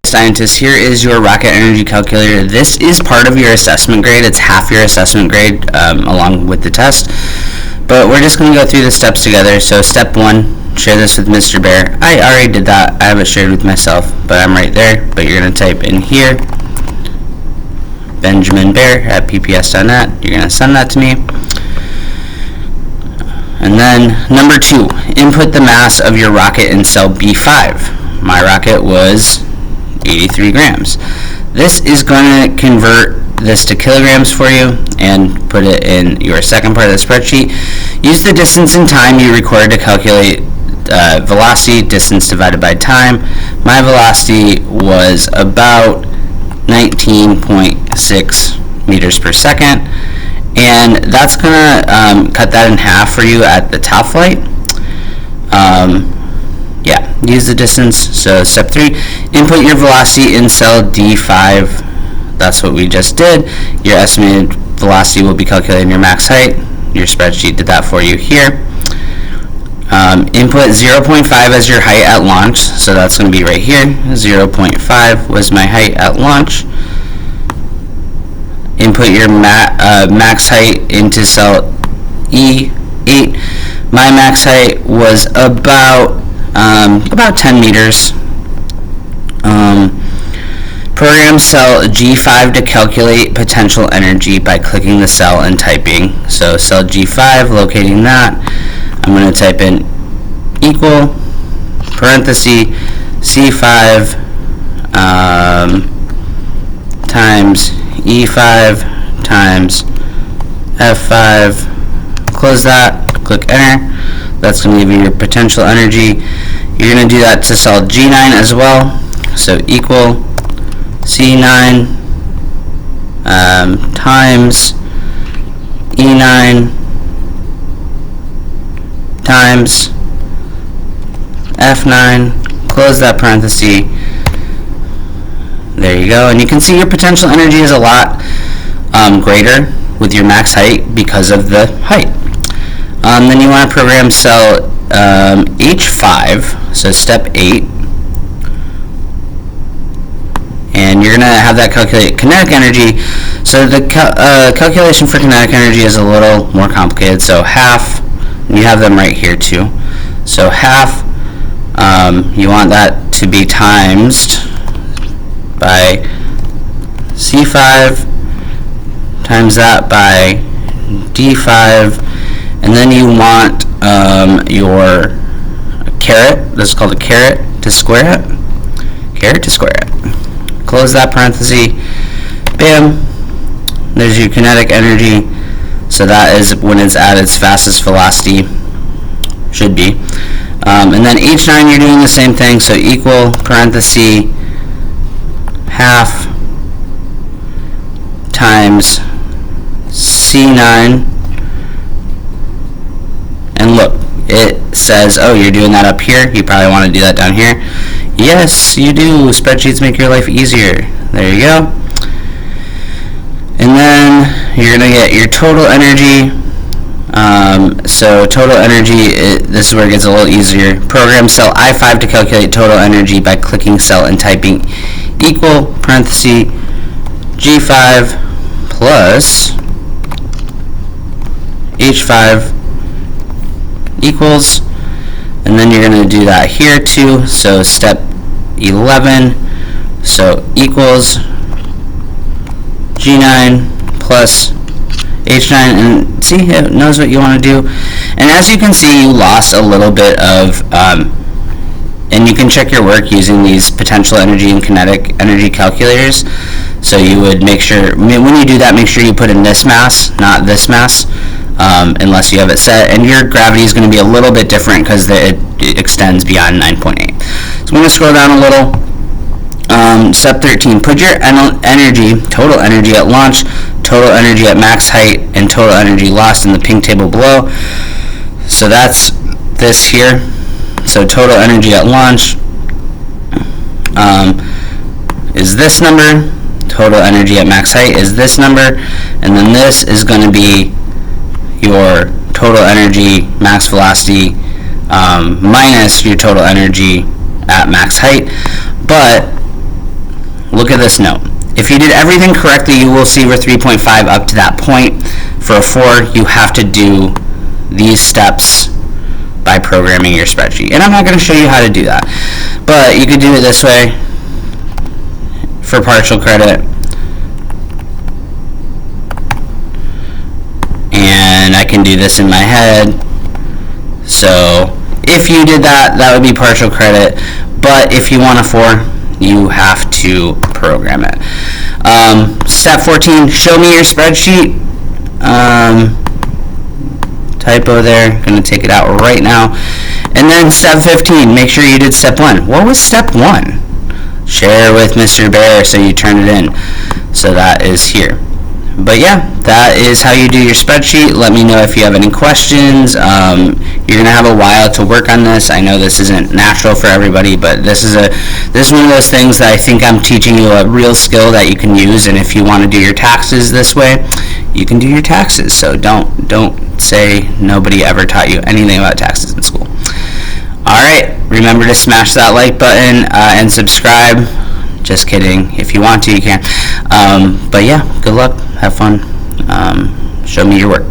Scientist, here is your rocket energy calculator. This is part of your assessment grade. It's half your assessment grade along with the test. But we're just going to go through the steps together. So step 1, share this with Mr. Bear. I already did that. I have it shared with myself, but I'm right there. But you're going to type in here, Benjamin Bear at pps.net. You're going to send that to me. And then number 2, input the mass of your rocket in cell B5. My rocket was 83 grams. This is going to convert this to kilograms for you and put it in your second part of the spreadsheet. Use the distance and time you required to calculate velocity, distance divided by time. My velocity was about 19.6 meters per second, and that's going to cut that in half for you at the top flight. Use the distance. So step 3, input your velocity in cell D5. That's what we just did. Your estimated velocity will be calculated in your max height. Your spreadsheet did that for you here. Input 0.5 as your height at launch. So that's going to be right here. 0.5 was my height at launch. Input your max height into cell E8. My max height was about 10 meters. Program cell G5 to calculate potential energy by clicking the cell and typing. So cell G5, locating that, I'm going to type in equal parenthesis C5 times E5 times F5. Close that, click enter. That's going to give you your potential energy. You're going to do that to cell G9 as well. So equal C9 times E9 times F9. Close that parenthesis. There you go. And you can see your potential energy is a lot greater with your max height because of the height. Then you want to program cell H5, so step 8, and you're going to have that calculate kinetic energy. So the calculation for kinetic energy is a little more complicated. So half, you have them right here too. So half, you want that to be timesed by C5, times that by D5, and then you want your caret, this is called a caret, to square it. Caret to square it. Close that parenthesis. Bam. There's your kinetic energy. So that is when it's at its fastest velocity. Should be. And then H9, you're doing the same thing. So equal parenthesis half times C9. And look, it says, oh, you're doing that up here. You probably want to do that down here. Yes, you do. Spreadsheets make your life easier. There you go. And then you're going to get your total energy. So total energy, this is where it gets a little easier. Program cell I5 to calculate total energy by clicking cell and typing equal parenthesis G5 plus H5 equals, and then you're going to do that here too. So step 11, so equals G9 plus H9, and see, it knows what you want to do. And as you can see, you lost a little bit of and you can check your work using these potential energy and kinetic energy calculators. So you would make sure, when you do that, make sure you put in this mass, not this mass, unless you have it set. And your gravity is going to be a little bit different because it extends beyond 9.8. So I'm going to scroll down a little. Step 13, put your energy, total energy at launch, total energy at max height, and total energy lost in the pink table below. So that's this here. So total energy at launch is this number. Total energy at max height is this number. And then this is going to be your total energy max velocity minus your total energy at max height. But look at this note. If you did everything correctly, you will see we're 3.5 up to that point. For a 4, you have to do these steps by programming your spreadsheet. And I'm not going to show you how to do that. But you could do it this way for partial credit. And I can do this in my head. So if you did that, that would be partial credit. But if you want a 4, you have to program it. Step 14, show me your spreadsheet. Typo there, I'm going to take it out right now. And then step 15, make sure you did step 1. What was step 1? Share with Mr. Bear, so you turn it in. So that is here. But yeah, that is how you do your spreadsheet. Let me know if you have any questions. You're gonna have a while to work on this. I know this isn't natural for everybody, but this is one of those things that I think I'm teaching you a real skill that you can use. And if you want to do your taxes this way, you can do your taxes. So don't say nobody ever taught you anything about taxes in school. All right, remember to smash that like button and subscribe. Just kidding. If you want to, you can. But yeah, good luck. Have fun. Show me your work.